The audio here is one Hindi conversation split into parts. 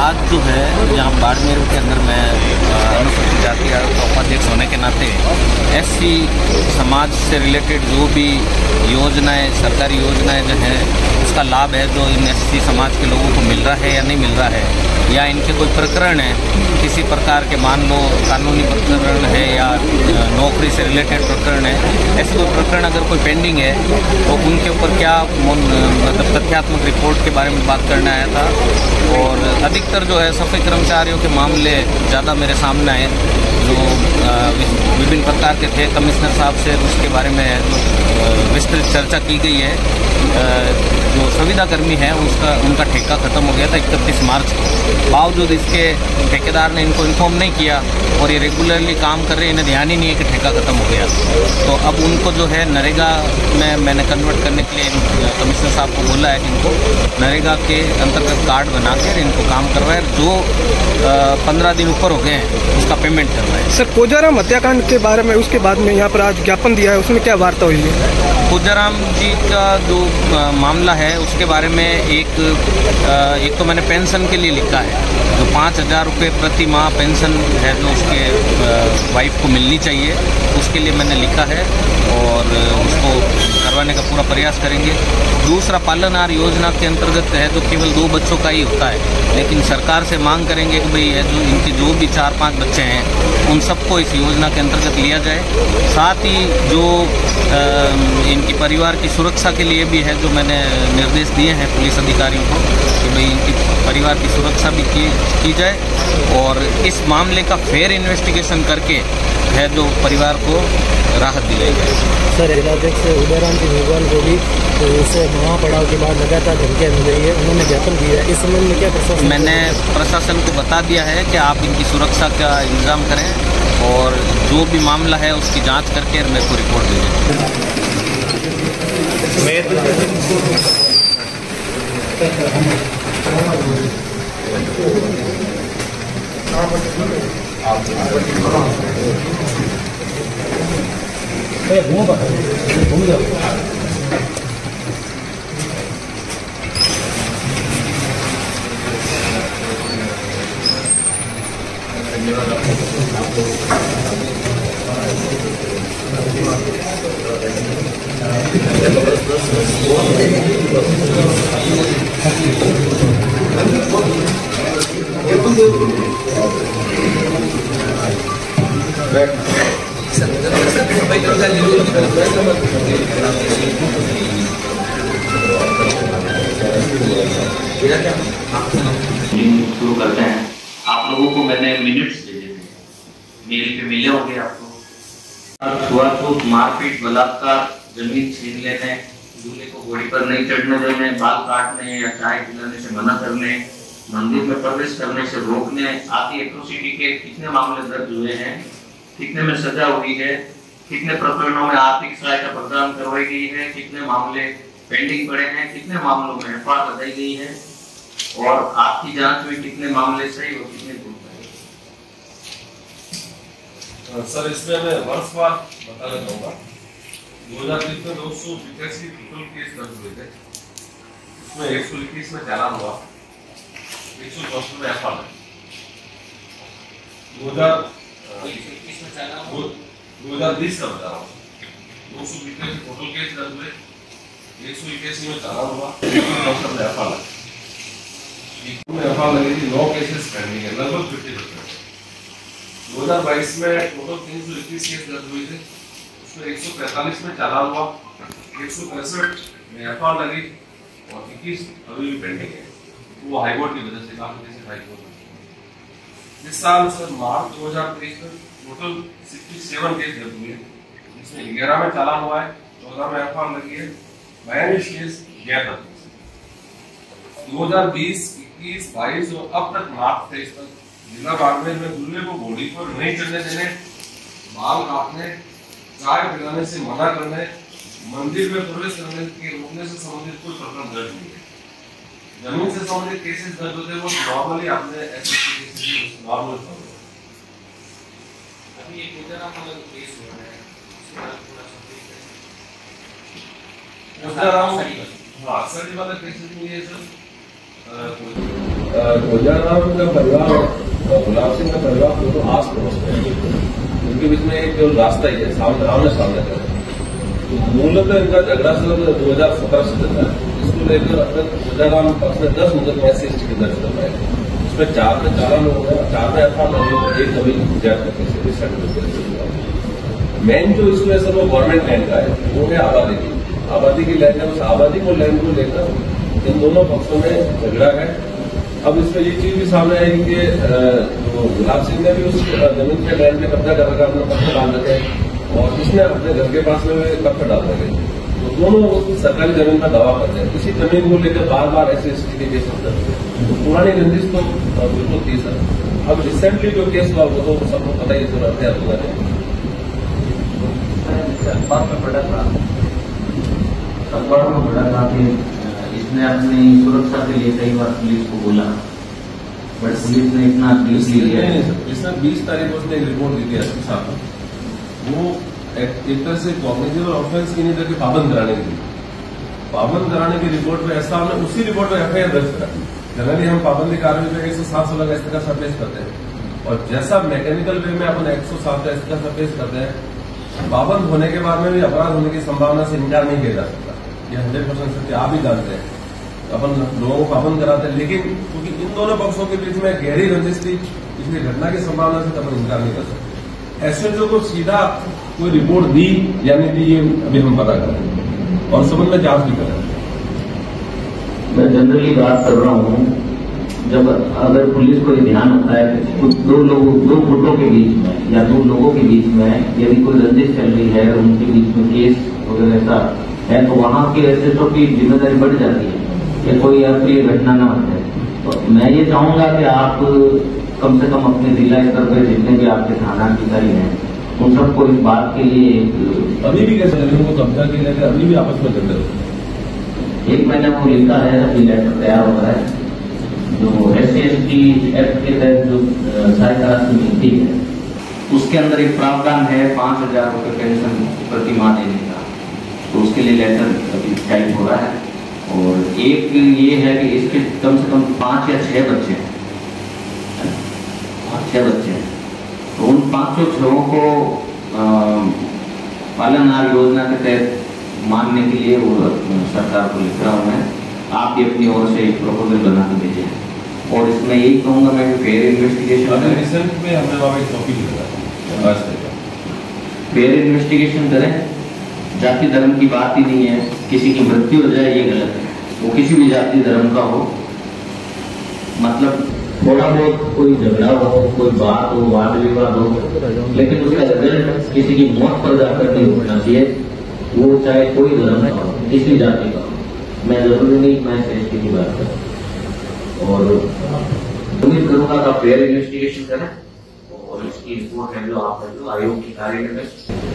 आज जो है यहाँ बाड़मेर के अंदर मैं अनुसूचित जाति आयोग का उपाध्यक्ष होने के नाते एससी समाज से रिलेटेड जो भी योजनाएं, सरकारी योजनाएं जो हैं उसका लाभ है जो इन एससी समाज के लोगों को मिल रहा है या नहीं मिल रहा है, या इनके कोई प्रकरण है किसी प्रकार के, मान लो कानूनी प्रकरण है या नौकरी से रिलेटेड प्रकरण है, ऐसे कोई प्रकरण अगर कोई पेंडिंग है तो उनके ऊपर क्या मतलब तथ्यात्मक रिपोर्ट के बारे में बात करने आया था। और अधिकतर जो है सफाई कर्मचारियों के मामले ज़्यादा मेरे सामने आए जो विभिन्न प्रकार के थे। कमिश्नर साहब से उसके बारे में विस्तृत चर्चा की गई है। जो संविदा कर्मी है उनका ठेका ख़त्म हो गया था 31 मार्च को, बावजूद इसके ठेकेदार ने इनको इन्फॉर्म नहीं किया और ये रेगुलरली काम कर रहे हैं, इन्हें ध्यान ही नहीं है कि ठेका ख़त्म हो गया। तो अब उनको जो है नरेगा में मैंने कन्वर्ट करने के लिए कमिश्नर साहब को बोला है कि इनको नरेगा के अंतर्गत कार्ड बना कर इनको काम करवाए, जो 15 दिन ऊपर हो गए हैं उसका पेमेंट करवाए। सर, कोजाराम हत्याकांड के बारे में उसके बाद में यहाँ पर आज ज्ञापन दिया है, उसमें क्या वार्ता हुई है? कोजाराम जी का जो मामला है उसके बारे में एक तो मैंने पेंशन के लिए लिखा है, जो 5,000 रुपये प्रति माह पेंशन है जो उसके वाइफ को मिलनी चाहिए, उसके लिए मैंने लिखा है और उसको करवाने का पूरा प्रयास करेंगे। दूसरा, पालनहार योजना के अंतर्गत है जो केवल 2 बच्चों का ही होता है, लेकिन सरकार से मांग करेंगे कि भाई है जो इनके जो भी 4-5 बच्चे हैं उन सबको इस योजना के अंतर्गत लिया जाए। साथ ही जो इनकी परिवार की सुरक्षा के लिए भी है जो मैंने निर्देश दिए हैं पुलिस अधिकारियों को कि भाई इनकी परिवार की सुरक्षा भी की जाए और इस मामले का फेयर इन्वेस्टिगेशन करके है जो परिवार को राहत दिलाई जाए। सर, जिलाध्यक्ष उदयराम जी मेघवाल को भी तो उसे महापड़ाव के बाद लगातार धमकियाँ मिल रही है, उन्होंने ज्ञापन दिया है, इस संबंध में क्या प्रशासन? मैंने प्रशासन को बता दिया है कि आप इनकी सुरक्षा का इंतजाम करें और जो भी मामला है उसकी जांच करके मेरे को रिपोर्ट दीजिए। घूम जाओ। शुरू करते हैं। आप लोगों को मैंने मिनट्स भेजे थे, मेल पे मिले होंगे आपको। छुआछूत, मारपीट, बलात्कार, जमीन छीन लेने, दूल्हे को घोड़ी पर नहीं चढ़ने देने, बाल काटने या चाय पिलाने से मना करने, मंदिर में प्रवेश करने से रोकने आदि एट्रोसिटी के कितने मामले दर्ज हुए हैं, कितने में सजा हुई है, कितने प्रकरणों में आर्थिक सहायता प्रदान करवाई गई है, कितने मामले पेंडिंग पड़े हैं, कितने मामलों में एफआईआर लगाई गई है और आपकी जांच में कितने मामले सही और कितने भूल गए। सर, इसमें मैं वर्षवार बताना चाहूँगा। 2020 में 285 टोटल केस दर्ज हुए थे, उसमें 121 में चालान हुआ, 164 में एफआईआर। 2020 का बता रहा हूँ, 285 टोटल केस दर्ज हुए, 181 में चालान हुआ, 164 में एफआईआर लगी थी। 9 केसेस पेंडिंग है, लगभग 50%। 2022 में टोटल 321 केस दर्ज हुए थे, उसमें 145 में चालान हुआ, 165 में एफआईआर लगी और 21 अभी भी पेंडिंग है। वो हाईकोर्ट की वजह से काफी केसेस हाईकोर्ट में। इस साल सर मार्च 2023 में टोटल 67 केस दर्ज हुए, जिसमें 11 में चालान हुआ है, 14 में एफआईआर लगी है, 42 केस गैर दर्ज। 2020, 21, 22 और अब तक मार्च 23 तक जिला बाड़मेर में दूल्हे को घोड़ी पर नहीं चढ़ने देने, बाल काटने, चाय पिलाने से मना करने, मंदिर में प्रवेश करने के रोकने से संबंधित कोई प्रकरण दर्ज नहीं है। जमीन से संबंधित केसेस दर्ज होते हैं वो नॉर्मली आपने ऐसे केसेस नॉर्मल होते हैं। अभी एक कोजाराम वाला केस हुआ है, उसके बाद पूरा सब कोजाराम, हाँ, सर वाला केसेस में ये सर ध्वजाराम का परिवार और गुलाब सिंह का परिवार दोनों आस पड़ोस में है। उनके बीच में एक रास्ता ही है, सामने आमने सामने का। तो मूलतः इनका झगड़ा सन 2017 से चलता है। इसको लेकर ध्वजाराम पक्ष ने 10 मुकदमे SC/ST के दर्ज करवाए। उसमें 4 में चालान हो गया, 4 में FR, एक अभी जैद करके मेन जो इशू है सर वो गवर्नमेंट लैंड का है, वो है आबादी की लैंड है। उस आबादी को लैंड को लेकर इन दोनों पक्षों में झगड़ा है। अब इसमें ये चीज भी सामने आई कि गुलाब सिंह ने भी उस जमीन के लैंड पे कब्जा कर रखा, अपने पत्थर डाल रखे और उसने अपने घर के पास में पत्थर डाल रखे। तो दोनों उस सरकारी जमीन का दावा करते हैं। इसी जमीन को लेकर बार बार SC/ST के केस होते हैं। तो पुरानी रंजिश तो बिल्कुल थी सर। अब रिसेंटली जो केस हुआ वो तो सबको पता ही हत्या हुआ है। अखबार में पढ़ा था कि इसने अपनी सुरक्षा के लिए कई बार पुलिस को बोला, बट पुलिस ने इतना डीपली लिया। इसने 20 तारीख को उसने एक रिपोर्ट दी थी SP साहब को। वो एक तरह से कॉग्निजेबल ऑफेंस की नहीं करके पाबंद कराने की की रिपोर्ट पे ऐसा हमने उसी रिपोर्ट में FIR दर्ज करा। जनरली हम पाबंदी कार्रवाई में 107 का इसका सर्फेस करते हैं और जैसा मैकेनिकल वे में अपन 107 का इसका सर्फेस करते हैं, पाबंद होने के बाद में भी अपराध होने की संभावना से इनकार नहीं किया जा सकता। ये 100% सत्य, आप भी जानते हैं। अपन लोगों को पाबंद कराते हैं, लेकिन क्योंकि इन दोनों पक्षों के बीच में गहरी रंजिश थी, इसलिए घटना की संभावना से अपन इनकार नहीं कर सकते। SHO को सीधा कोई रिपोर्ट दी या नहीं दी, ये अभी हम पता करें और संबंध में जांच भी करें। मैं जनरली बात कर रहा हूँ, जब अगर पुलिस को ये ध्यान होता है कि दो गुटों के बीच में या 2 लोगों के बीच में यदि कोई रंजिश चल रही है, उनके बीच में केस वगैरह ऐसा है, तो वहां के SHO की जिम्मेदारी बढ़ जाती है कि कोई अप्रिय घटना न बन जाए। तो मैं ये चाहूंगा कि आप कम से कम अपने जिला स्तर पर जितने भी आपके थाना अधिकारी हैं, उन सबको इस बात के लिए अभी भी कैसे जमीन को कब्जा किया जाए, अभी भी आपस में झगड़े। एक मैंने वो लिखा है, अभी लेटर तैयार हो रहा है, जो SC/ST एक्ट के तहत जो सहायता राशि मिलती है, उसके अंदर एक प्रावधान है 5,000 रुपये पेंशन प्रति माह देने का। तो उसके लिए लेटर अभी टाइप हो रहा है। और एक ये है कि इसके कम से कम 5 या 6 बच्चे हैं, 6 बच्चे हैं। तो उन 5-6 को पालनहार योजना के तहत मानने के लिए वो सरकार को लिख रहा हूँ मैं। आप भी अपनी ओर से एक प्रपोजल बना के भेजिए। और इसमें यही कहूँगा मैं कि फेयर इन्वेस्टिगेशन रिसेंट में हमने वहाँ एक टॉपिक लिखा, फेयर इन्वेस्टिगेशन करें। जाति धर्म की बात ही नहीं है, किसी की मृत्यु हो जाए ये गलत है, वो किसी भी जाति धर्म का हो। मतलब थोड़ा बहुत कोई झगड़ा हो, कोई बात हो, वाद विवाद हो, लेकिन उसका रिजल्ट किसी की मौत पर जाकर नहीं होना चाहिए, वो चाहे कोई धर्म का हो, किसी जाति का हो। मैं जरूरी नहीं मैं SC की बात करूँ। और उम्मीद करूंगा कि आप फेयर इन्वेस्टिगेशन करें और इसकी रिपोर्ट है जो आप जो आयोग की कार्य में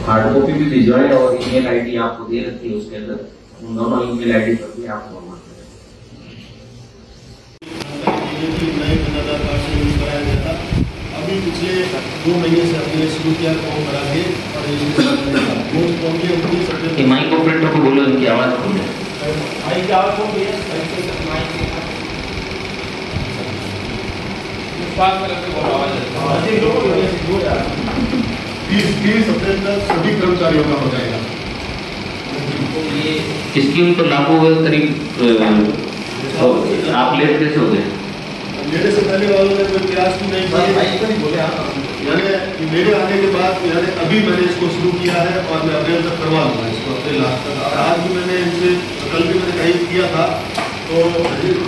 हार्ड कॉपी भी भिजवाएं और ईमेल ID आपको दे रखी है, उसके अंदर उन दोनों ईमेल ID पर भी आप फॉरवर्ड करें। अभी पिछले 2 महीने से हमने शुरू किया फॉर्म भरा के और माइक ऑपरेटर को बोलो इनकी आवाज खोले। माइक आवाज हो गई है। 30 अप्रैल तक सभी कर्मचारियों का हो जाएगा। स्कीम तो लागू हुए करीब आप लेट कैसे हो गए? मेरे से पहले वालों ने कोई प्रयास भी नहीं किया, यानी मेरे आने के बाद यानी अभी मैंने इसको शुरू किया है और मैं अप्रैल तक करवा लूँगा इसको, अप्रैल लास्ट तक। और आज भी मैंने इनसे कल भी मैंने कहीं किया था, तो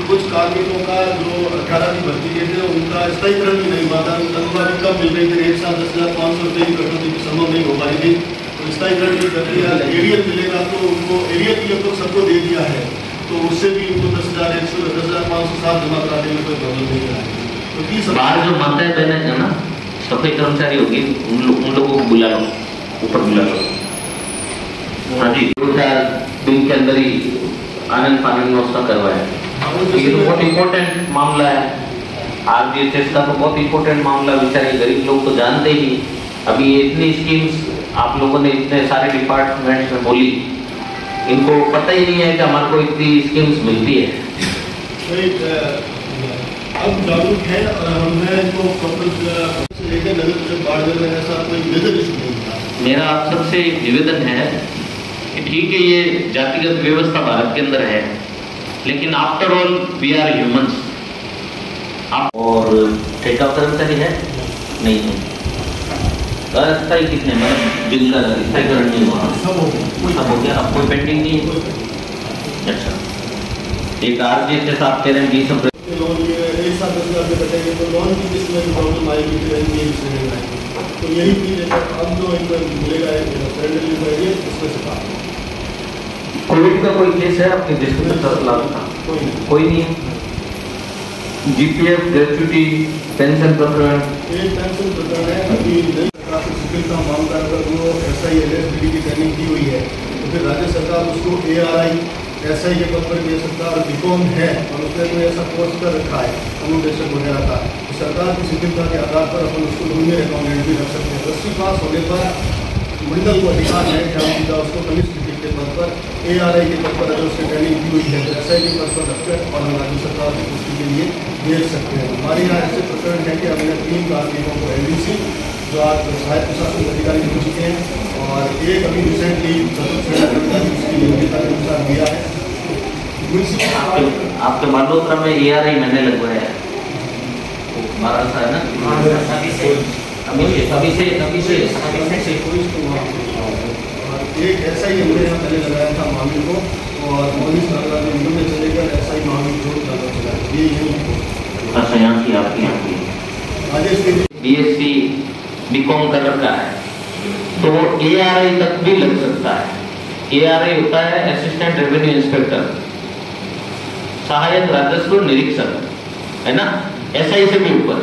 कुछ कार्मिकों का जो 18 की भर्ती किए थे उनका स्थायीकरण भी नहीं हुआ था, तनख्वाह भी कम मिल रही थी, एक साथ 10,500 रुपये की कटौती संभव नहीं हो पाई थी। तो स्थायीकरण की प्रक्रिया एरियल मिलेगा तो उनको एरियल की तो सबको दे दिया है, तो उससे भी उनको 10,507 जमा कराने में कोई प्रॉब्लम नहीं है। तो बाहर जो माता है बहने है ना, सफाई कर्मचारी होगी, उन लोगों को बुला लो, ऊपर बुला लो। हाँ जी, 2-4 दिन के अंदर ही आनंद पानी में उसका करवाया। ये तो बहुत इम्पोर्टेंट मामला है, RGHS का तो बहुत इम्पोर्टेंट मामला। बेचारे गरीब लोग तो जानते ही। अभी ये इतनी स्कीम्स आप लोगों ने इतने सारे डिपार्टमेंट्स में बोली, इनको पता ही नहीं है कि हमारे को इतनी स्कीम्स मिलती है। अब जागरूक है और हमने इनको प्रॉपर लेकर नगर परिषद बाढ़ में ऐसा कोई मेजर इशू नहीं था। मेरा आप सबसे एक निवेदन है कि ठीक है ये जातिगत व्यवस्था भारत के अंदर है, लेकिन after all we are humans. और ठेका कर्मचारी है नहीं है, अस्थायी कितने मतलब बिल का स्थायीकरण नहीं हुआ, सब हो गया, अब कोई पेंडिंग नहीं है। अच्छा, एक आरजी जैसा आप कह रहे हैं 20 लोन एक साथ 10,000 रुपये कटेंगे तो लोन की किस्त में प्रॉब्लम आएगी, तो यही चीज है। अब जो एक मिलेगा उसमें से कोविड का कोई केस है आपके डिस्ट्रिक्ट में? कोई नहीं है। जीपीएफ, ग्रेच्युटी, पेंशन प्रकरण? एक पेंशन प्रकरण है, अभी नई सरकार से शिथिलता मांग कर अगर वो SI/LSBD की ट्रेनिंग की हुई है तो फिर राज्य सरकार उसको ARI SI के पद पर केंद्र सरकार BCom है और उसने कोई ऐसा कोर्स कर रखा है अनुदेशक वगैरह का, तो सरकार की शिथिलता के आधार पर अपन उसको जूनियर अकाउंटेंट भी रख सकते हैं। 10वीं पास होने पर मंडल को अधिकार है कि हम सीधा उसको कनिष्ठ के पद पर ARI के पद पर अगर उसने ट्रेनिंग की हुई है तो SI के पद पर रखकर और हम राज्य सरकार की पुष्टि के लिए भेज सकते हैं। हमारे यहाँ ऐसे प्रकरण है कि हमने 3 कार्मिकों को LDC जो आज सहायक प्रशासन अधिकारी हो चुके हैं और एक अभी रिसेंटली उसकी योग्यता के अनुसार दिया है। आपके मल्होत्रा में ARI मैंने लगवाया है, 12 साल है ना, अभी से एक SI हमने यहाँ पहले लगाया था मामले को और मोदी सरकार ने उन्होंने चलेकर SI मामले जोड़ डाला चला ये यही। अच्छा, यहाँ की आपकी यहाँ की राजेश के BSc BCom कर रखा है तो ARI तक भी लग सकता है। ARI होता है असिस्टेंट रेवेन्यू इंस्पेक्टर, सहायक राजस्व निरीक्षक, है ना। SI से भी ऊपर,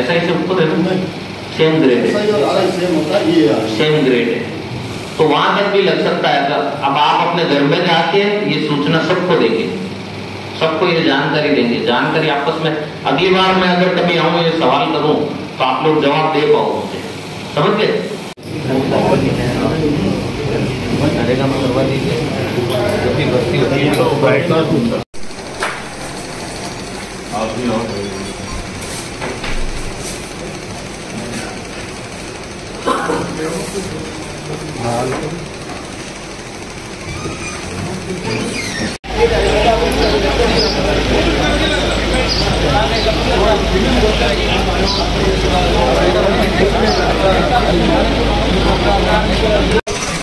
SI से ऊपर है ना, सेम ग्रेड है, सेम ग्रेड है, तो वहां तक भी लग सकता है। अब आप अपने घर में जाके ये सूचना सबको देंगे, सबको ये जानकारी देंगे, जानकारी आपस में अगली बार मैं अगर कभी आऊँ ये सवाल करूँ तो आप लोग जवाब दे पाओ मुझे, समझ गए। नरेगा में करवा दीजिए, जब भी भर्ती होती है तो आप भी आओ। हाँ